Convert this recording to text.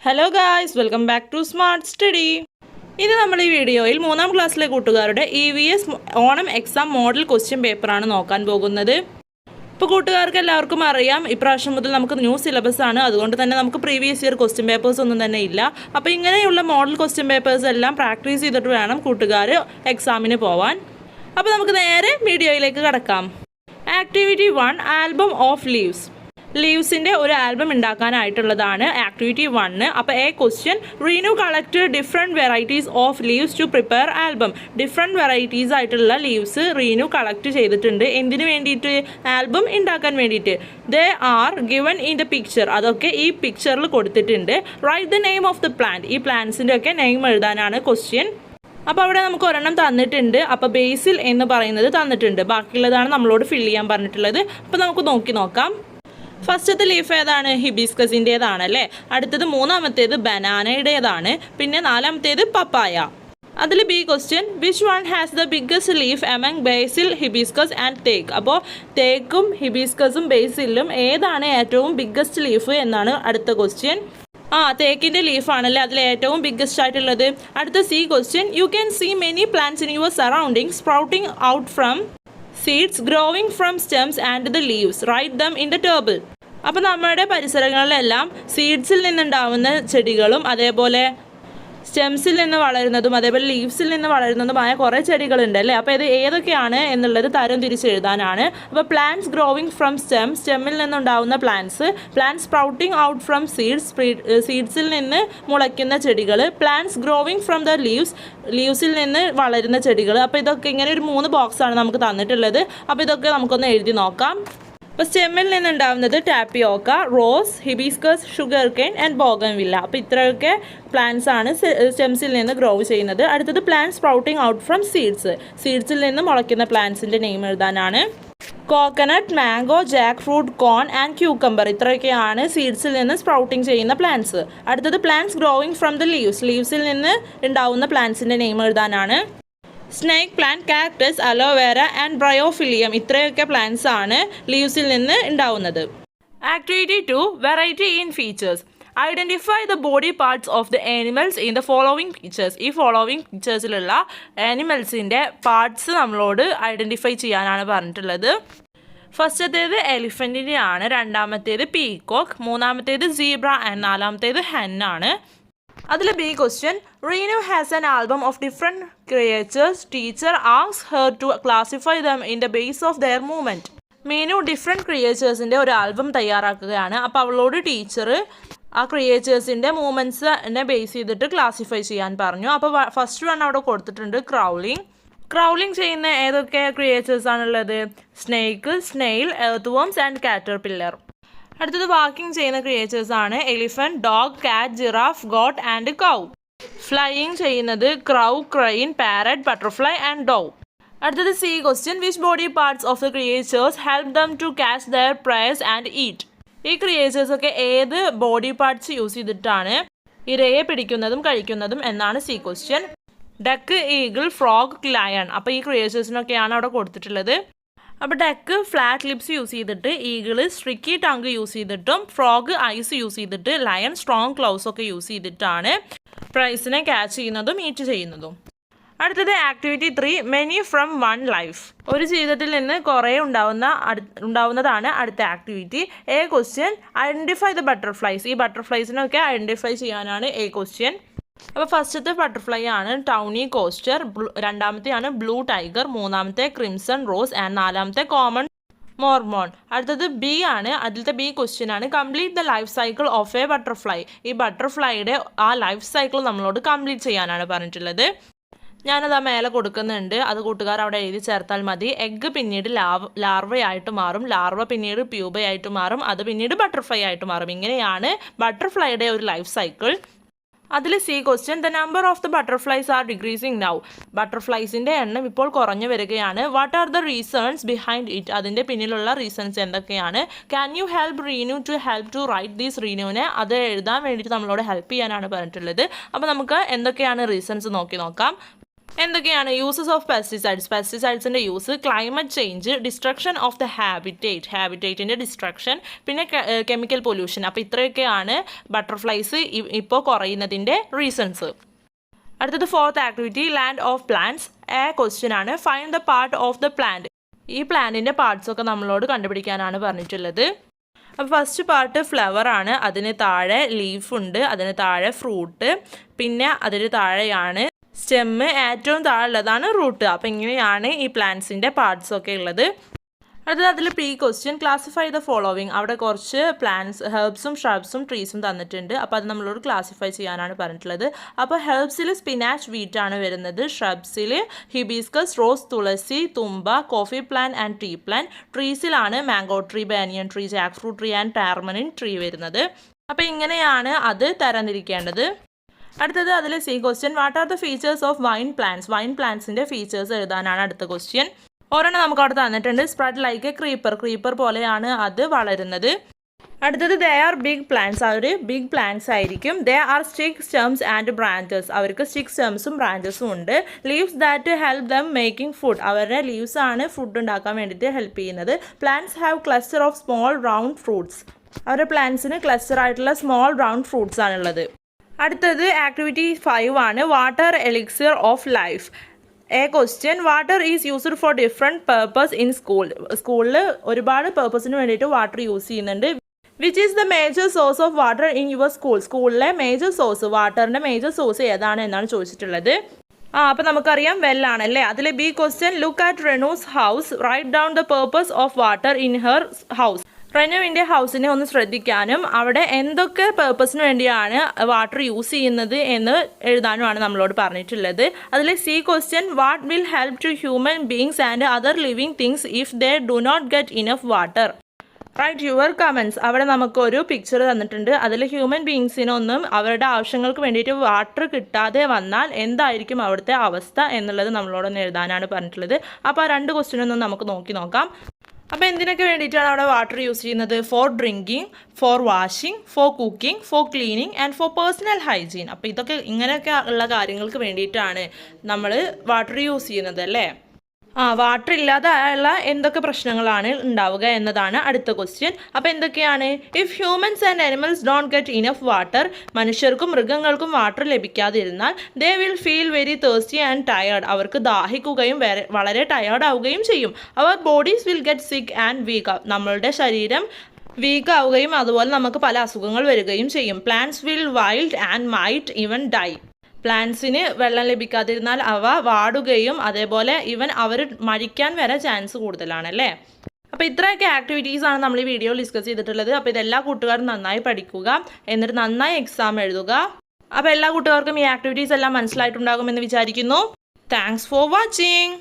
Hello guys, welcome back to smart study. ഇന്ന് നമ്മൾ ഈ വീഡിയോയിൽ 3ാം ക്ലാസ്സിലെ കൂട്ടുകാരുടെ EVS Onam exam model question പേപ്പറാണ് നോക്കാൻ പോകുന്നത്. ഇപ്പോൾ കൂട്ടുകാർക്ക് എല്ലാവർക്കും അറിയാം, ഇപ്രാവശ്യം മുതൽ നമുക്ക് ന്യൂ സിലബസ് ആണ്. അതുകൊണ്ട് തന്നെ നമുക്ക് പ്രീവിയസ് ഇയർ ക്വസ്റ്റ്യൻ പേപ്പേഴ്സ് ഒന്നും തന്നെ ഇല്ല. അപ്പോൾ ഇങ്ങനെയുള്ള മോഡൽ ക്വസ്റ്റ്യൻ പേപ്പേഴ്സ് എല്ലാം പ്രാക്ടീസ് ചെയ്തിട്ട് വേണം കൂട്ടുകാർ എക്സാമിന് പോവാൻ. അപ്പോൾ നമുക്ക് നേരെ വീഡിയോയിലേക്ക് കടക്കാം. Activity 1, album of leaves. ലീവ്സിൻ്റെ ഒരു ആൽബം ഉണ്ടാക്കാനായിട്ടുള്ളതാണ് ആക്ടിവിറ്റി 1. അപ്പോൾ question, Reenu collected different varieties of leaves to prepare album. Different varieties ആയിട്ടുള്ള ലീവ്സ് റീനു കളക്ട് ചെയ്തിട്ടുണ്ട്. എന്തിനു വേണ്ടിയിട്ട്? ആൽബം ഉണ്ടാക്കാൻ വേണ്ടിയിട്ട്. They are given in the picture. അതൊക്കെ ഈ പിക്ചറിൽ കൊടുത്തിട്ടുണ്ട്. Right the name of the plant. ഈ പ്ലാന്റ്സിൻ്റെ ഒക്കെ നെയിം എഴുതാനാണ് ക്വസ്റ്റ്യൻ. അപ്പോൾ അവിടെ നമുക്ക് ഒരെണ്ണം തന്നിട്ടുണ്ട്. അപ്പോൾ ബേസിൽ എന്ന് പറയുന്നത് തന്നിട്ടുണ്ട്. ബാക്കിയുള്ളതാണ് നമ്മളോട് ഫില്ല് ചെയ്യാൻ പറഞ്ഞിട്ടുള്ളത്. അപ്പോൾ നമുക്ക് നോക്കാം. ഫസ്റ്റത്തെ ലീഫ് ഏതാണ്? ഹിബിസ്കസിൻ്റേതാണ് അല്ലേ. അടുത്തത് 3ാമത്തേത് ബനാനയുടേതാണ്. പിന്നെ 4ാമത്തേത് പപ്പായ. അതിൽ B question, which one has the biggest leaf among Basil, hibiscus and തേക്ക്. അപ്പോൾ തേക്കും ഹിബിസ്കസും ബേസിലും ഏതാണ് ഏറ്റവും ബിഗ്ഗസ്റ്റ് ലീഫ് എന്നാണ് അടുത്ത ക്വസ്റ്റ്യൻ. തേക്കിൻ്റെ ലീഫാണല്ലേ അതിൽ ഏറ്റവും ബിഗ്ഗസ്റ്റ് ആയിട്ടുള്ളത്. അടുത്ത C question, you can see many plants in your surrounding sprouting out from seeds growing from stems and the leaves. Right them in the table. അപ്പോൾ നമ്മുടെ പരിസരങ്ങളിലെല്ലാം സീഡ്സിൽ നിന്നുണ്ടാവുന്ന ചെടികളും അതേപോലെ സ്റ്റെംസിൽ നിന്ന് വളരുന്നതും അതേപോലെ ലീവ്സിൽ നിന്ന് വളരുന്നതുമായ കുറേ ചെടികളുണ്ട് അല്ലേ. അപ്പോൾ ഇത് ഏതൊക്കെയാണ് എന്നുള്ളത് തരം തിരിച്ചെഴുതാനാണ്. അപ്പോൾ പ്ലാന്റ്സ് ഗ്രോവിങ് ഫ്രം സ്റ്റെമ്മിൽ നിന്നുണ്ടാവുന്ന പ്ലാന്റ്സ് സ്പ്രൗട്ടിങ് ഔട്ട് ഫ്രം സീഡ്സിൽ നിന്ന് മുളയ്ക്കുന്ന ചെടികൾ, പ്ലാന്റ്സ് ഗ്രോവിങ് ഫ്രം ദ ലീവ്സിൽ നിന്ന് വളരുന്ന ചെടികൾ. അപ്പോൾ ഇതൊക്കെ ഇങ്ങനെ ഒരു 3 ബോക്സാണ് നമുക്ക് തന്നിട്ടുള്ളത്. അപ്പോൾ ഇതൊക്കെ നമുക്കൊന്ന് എഴുതി നോക്കാം. അപ്പോൾ സ്റ്റെമ്മിൽ നിന്നുണ്ടാവുന്നത് tapioca, rose, hibiscus, sugar cane and bougainvillea. അപ്പോൾ ഇത്രയൊക്കെ പ്ലാന്റ്സ് ആണ് സ്റ്റെംസിൽ നിന്ന് ഗ്രോ ചെയ്യുന്നത്. അടുത്തത് പ്ലാന്റ് സ്പ്രൗട്ടിങ് ഔട്ട് ഫ്രം സീഡ്സിൽ നിന്ന് മുളയ്ക്കുന്ന പ്ലാന്റ്സിൻ്റെ നെയിം എഴുതാനാണ്. Coconut, mango, jack fruit, corn and cucumber. ഇത്രയൊക്കെയാണ് സീഡ്സിൽ നിന്ന് സ്പ്രൗട്ടിങ് ചെയ്യുന്ന പ്ലാന്റ്സ്. അടുത്തത് പ്ലാന്റ്സ് ഗ്രോയിങ് ഫ്രം ദ ലീവ്സിൽ നിന്ന് ഉണ്ടാവുന്ന പ്ലാന്റ്സിൻ്റെ നെയിം എഴുതാനാണ്. Snake plant, cactus, aloe vera and bryophyllum. ഇത്രയൊക്കെ പ്ലാന്റ്സ് ആണ് ലീവ്സിൽ നിന്ന് ഉണ്ടാവുന്നത്. Activity 2, variety in features. Identify the body parts of the animals in the following pictures. ഈ ഫോളോവിങ് പിക്ചേഴ്സിലുള്ള ആനിമൽസിൻ്റെ പാർട്സ് നമ്മളോട് ഐഡൻറ്റിഫൈ ചെയ്യാനാണ് പറഞ്ഞിട്ടുള്ളത്. ഫസ്റ്റത്തേത് എലിഫൻറ്റിൻ്റെ ആണ്, 2ാമത്തേത് പീകോക്ക്, 3ാമത്തേത് സീബ്ര ആൻഡ് 4ാമത്തേത് ഹെന്നാണ്. അതിൽ B question, Reenu has an album of different creatures. Teacher asks her to classify them in the base of their movement. Meenu different ക്രിയേച്ചേഴ്സിൻ്റെ ഒരു ആൽബം തയ്യാറാക്കുകയാണ്. അപ്പോൾ അവളോട് ടീച്ചർ ആ ക്രിയേച്ചേഴ്സിൻ്റെ മൂവ്മെൻറ്റ്സിനെ ബേസ് ചെയ്തിട്ട് ക്ലാസിഫൈ ചെയ്യാൻ പറഞ്ഞു. അപ്പോൾ ഫസ്റ്റ് വൺ അവിടെ കൊടുത്തിട്ടുണ്ട് ക്രൗളിംഗ് ചെയ്യുന്ന ഏതൊക്കെ ക്രിയേച്ചേഴ്സാണുള്ളത്? Snake, snail, earthworms and caterpillar. അടുത്തത് വാക്കിംഗ് ചെയ്യുന്ന ക്രിയേച്ചേഴ്സ് ആണ് elephant, dog, cat, giraffe, goat and cow. Flying ചെയ്യുന്നത് crow, crane, parrot, butterfly and dove. അടുത്തത് C question, which body parts of the creatures help them to catch their prey and eat. ഈ creatures ഒക്കെ ഏത് body parts use ചെയ്തിട്ടാണ് ഇരയെ പിടിക്കുന്നതും കഴിക്കുന്നതും എന്നാണ് C question. Duck, eagle, frog, lion. അപ്പോൾ ഈ ക്രിയേച്ചേഴ്സിനൊക്കെയാണ് അവിടെ കൊടുത്തിട്ടുള്ളത്. അപ്പോൾ ഡക്ക് ഫ്ലാറ്റ് ലിപ്സ് യൂസ് ചെയ്തിട്ട്, ഈഗിള് സ്ട്രിക്കി ടങ്ക് യൂസ് ചെയ്തിട്ടും, ഫ്രോഗ് ഐസ് യൂസ് ചെയ്തിട്ട്, ലയൺ സ്ട്രോങ് ക്ലൗസ് ഒക്കെ യൂസ് ചെയ്തിട്ടാണ് പ്രൈസിനെ ക്യാച്ച് ചെയ്യുന്നതും ഈറ്റ് ചെയ്യുന്നതും. അടുത്തത് activity 3, many from one life. ഒരു ജീവിതത്തിൽ നിന്ന് കുറേ ഉണ്ടാവുന്നതാണ് അടുത്ത activity. Question, identify the butterflies. ഈ ബട്ടർഫ്ലൈസിനൊക്കെ ഐഡൻറ്റിഫൈ ചെയ്യാനാണ് ക്വസ്റ്റ്യൻ. അപ്പോൾ ഫസ്റ്റത്തെ ബട്ടർഫ്ലൈ ആണ് ടൗണി കോസ്റ്റർ, 2ാമത്തെയാണ് ബ്ലൂ ടൈഗർ, 3ാമത്തെ ക്രിംസൺ റോസ് ആൻഡ് 4ാമത്തെ കോമൺ മോർമോൺ. അടുത്തത് ബി ആണ്. അതിലത്തെ ബി ക്വസ്റ്റ്യൻ ആണ്, complete the life cycle of a butterfly. ഈ ബട്ടർഫ്ലൈയുടെ ആ ലൈഫ് സൈക്കിൾ നമ്മളോട് കംപ്ലീറ്റ് ചെയ്യാനാണ് പറഞ്ഞിട്ടുള്ളത്. ഞാനത് ആ മേലെ കൊടുക്കുന്നുണ്ട്, അത് കൂട്ടുകാർ അവിടെ എഴുതി ചേർത്താൽ മതി. എഗ്ഗ് പിന്നീട് ലാർവയായിട്ട് മാറും, ലാർവ പിന്നീട് പ്യൂബയായിട്ട് മാറും, അത് പിന്നീട് ബട്ടർഫ്ലൈ ആയിട്ട് മാറും. ഇങ്ങനെയാണ് ബട്ടർഫ്ലൈയുടെ ഒരു ലൈഫ് സൈക്കിൾ. അതിൽ C question, the number of the butterflies are decreasing now. ബട്ടർഫ്ലൈസിൻ്റെ എണ്ണം ഇപ്പോൾ കുറഞ്ഞു വരികയാണ്. What are the reasons behind it. അതിൻ്റെ പിന്നിലുള്ള റീസൺസ് എന്തൊക്കെയാണ്? Can you help Reenu to write these. റീനുവിനെ അത് എഴുതാൻ വേണ്ടിയിട്ട് നമ്മളോട് ഹെൽപ്പ് ചെയ്യാനാണ് പറഞ്ഞിട്ടുള്ളത്. അപ്പോൾ നമുക്ക് എന്തൊക്കെയാണ് റീസൺസ് നോക്കാം. എന്തൊക്കെയാണ് യൂസസ് ഓഫ് പെസ്റ്റിസൈഡ്സിൻ്റെ use, climate change, destruction of the ഹാബിറ്റേറ്റിൻ്റെ ഡിസ്ട്രക്ഷൻ, പിന്നെ കെമിക്കൽ പൊല്യൂഷൻ. അപ്പോൾ ഇത്രയൊക്കെയാണ് ബട്ടർഫ്ലൈസ് ഇപ്പോൾ കുറയുന്നതിൻ്റെ റീസൺസ്. അടുത്തത് fourth activity, land of plants. Question ആണ്, find the part of the plant. ഈ പ്ലാന്റിൻ്റെ പാർട്സൊക്കെ നമ്മളോട് കണ്ടുപിടിക്കാനാണ് പറഞ്ഞിട്ടുള്ളത്. അപ്പോൾ ഫസ്റ്റ് പാർട്ട് ഫ്ലവർ ആണ്, അതിന് താഴെ ലീഫ് ഉണ്ട്, അതിന് താഴെ ഫ്രൂട്ട്, പിന്നെ അതിന് താഴെയാണ് സ്റ്റെമ്മ്, ഏറ്റവും താഴെ ഉള്ളതാണ് റൂട്ട്. അപ്പോൾ ഇങ്ങനെയാണ് ഈ പ്ലാന്റ്സിൻ്റെ പാർട്സൊക്കെ ഉള്ളത്. അടുത്തത് അതിൽ ക്വസ്റ്റ്യൻ, ക്ലാസിഫൈ ദ ഫോളോവിങ്. അവിടെ കുറച്ച് പ്ലാന്റ്സ്, ഹെർബ്സും ഷ്രബ്സും ട്രീസും തന്നിട്ടുണ്ട്. അപ്പോൾ അത് നമ്മളോട് ക്ലാസിഫൈ ചെയ്യാനാണ് പറഞ്ഞിട്ടുള്ളത്. അപ്പോൾ ഹെർബ്സിൽ സ്പിനാച്ച്, വീറ്റ് ആണ് വരുന്നത്. ഷ്രബ്സിൽ ഹിബിസ്കസ്, റോസ്, തുളസി, തുമ്പ, coffee plant and tea plant. ട്രീസിലാണ് mango tree, banyan tree, jackfruit tree and tamarind tree വരുന്നത്. അപ്പോൾ ഇങ്ങനെയാണ് അത് തരംതിരിക്കേണ്ടത്. അടുത്തത് അതിൽ question, what are the features of vine പ്ലാന്റ്സിൻ്റെ ഫീച്ചേഴ്സ് എഴുതാനാണ് അടുത്ത ക്വസ്റ്റ്യൻ. ഒരെണ്ണം നമുക്ക് അവിടെ തന്നിട്ടുണ്ട്, സ്പ്രെഡ് ലൈക്ക് എ ക്രീപ്പർ പോലെയാണ് അത് വളരുന്നത്. അടുത്തത് ദേ ആർ ബിഗ് പ്ലാന്റ്സ്, അവർ ബിഗ് പ്ലാന്റ്സ് ആയിരിക്കും. They are stick stems and branches, അവർക്ക് സ്റ്റിക് സ്റ്റെംസും ബ്രാഞ്ചസും ഉണ്ട്. Leaves that help them making food, അവരുടെ ലീവ്സ് ആണ് ഫുഡ് ഉണ്ടാക്കാൻ വേണ്ടിയിട്ട് ഹെൽപ്പ് ചെയ്യുന്നത്. Plants have cluster of small round fruits, അവരുടെ പ്ലാന്റ്സിന് ക്ലസ്റ്റർ ആയിട്ടുള്ള സ്മോൾ റൗണ്ട് ഫ്രൂട്ട്സ് ആണുള്ളത്. അടുത്തത് ആക്ടിവിറ്റി 5 ആണ്, water elixir of life. Question, water is used for different purpose in സ്കൂളിൽ ഒരുപാട് പേർപ്പസിന് വേണ്ടിയിട്ട് വാട്ടർ യൂസ് ചെയ്യുന്നുണ്ട്. Which is the major source of water in your സ്കൂളിലെ മേജർ സോഴ്സ്, വാട്ടറിൻ്റെ മേജർ സോഴ്സ് ഏതാണ് എന്നാണ് ചോദിച്ചിട്ടുള്ളത്. അപ്പോൾ നമുക്കറിയാം വെല്ലാണല്ലേ. അതിൽ question, look at Renu's house, right down the purpose of water in her house. റെനുവിൻ്റെ ഹൗസിനെ ഒന്ന് ശ്രദ്ധിക്കാനും അവിടെ എന്തൊക്കെ പേർപ്പസിന് വേണ്ടിയാണ് വാട്ടർ യൂസ് ചെയ്യുന്നത് എന്ന് എഴുതാനുമാണ് നമ്മളോട് പറഞ്ഞിട്ടുള്ളത്. അതിൽ question, what will help to human beings and other living things if they do not get enough water. Write your comments. അവിടെ നമുക്കൊരു പിക്ചർ തന്നിട്ടുണ്ട്. അതിൽ ഹ്യൂമൻ ബീങ്സിനൊന്നും അവരുടെ ആവശ്യങ്ങൾക്ക് വേണ്ടിയിട്ട് വാട്ടർ കിട്ടാതെ വന്നാൽ എന്തായിരിക്കും അവിടുത്തെ അവസ്ഥ എന്നുള്ളത് നമ്മളോടൊന്ന് എഴുതാനാണ് പറഞ്ഞിട്ടുള്ളത്. അപ്പോൾ ആ 2 ക്വസ്റ്റ്യനൊന്നും നമുക്ക് നോക്കാം. അപ്പോൾ എന്തിനൊക്കെ വേണ്ടിയിട്ടാണ് അവിടെ വാട്ടർ യൂസ് ചെയ്യുന്നത്? For drinking, for washing, for cooking, for cleaning and for personal hygiene. അപ്പോൾ ഇതൊക്കെ ഇങ്ങനെയൊക്കെ ഉള്ള കാര്യങ്ങൾക്ക് വേണ്ടിയിട്ടാണ് നമ്മൾ വാട്ടർ യൂസ് ചെയ്യുന്നത് അല്ലേ. വാട്ടർ ഇല്ലാതെയുള്ള എന്തൊക്കെ പ്രശ്നങ്ങളാണ് ഉണ്ടാവുക എന്നതാണ് അടുത്ത ക്വസ്റ്റ്യൻ. അപ്പോൾ എന്തൊക്കെയാണ്? If humans and animals don't get enough water, മനുഷ്യർക്കും മൃഗങ്ങൾക്കും വാട്ടർ ലഭിക്കാതിരുന്നാൽ they will feel very thirsty and tired, അവർക്ക് ദാഹിക്കുകയും വളരെ ടയേർഡ് ആവുകയും ചെയ്യും. അവർ bodies will get sick and weak, നമ്മളുടെ ശരീരം വീക്ക് ആവുകയും അതുപോലെ നമുക്ക് പല അസുഖങ്ങൾ വരികയും ചെയ്യും. Plants will wild and might even die, പ്ലാന്റ്സിന് വെള്ളം ലഭിക്കാതിരുന്നാൽ അവ വാടുകയും അതേപോലെ അവർ മരിക്കാൻ വരെ ചാൻസ് കൂടുതലാണല്ലേ. അപ്പോൾ ഇത്രയൊക്കെ ആക്ടിവിറ്റീസാണ് നമ്മൾ ഈ വീഡിയോയിൽ ഡിസ്കസ് ചെയ്തിട്ടുള്ളത്. അപ്പോൾ ഇതെല്ലാ കൂട്ടുകാരും നന്നായി പഠിക്കുക, എന്നിട്ട് നന്നായി എക്സാം എഴുതുക. അപ്പോൾ എല്ലാ കൂട്ടുകാർക്കും ഈ ആക്ടിവിറ്റീസ് എല്ലാം മനസ്സിലായിട്ടുണ്ടാകുമെന്ന് വിചാരിക്കുന്നു. Thanks for watching.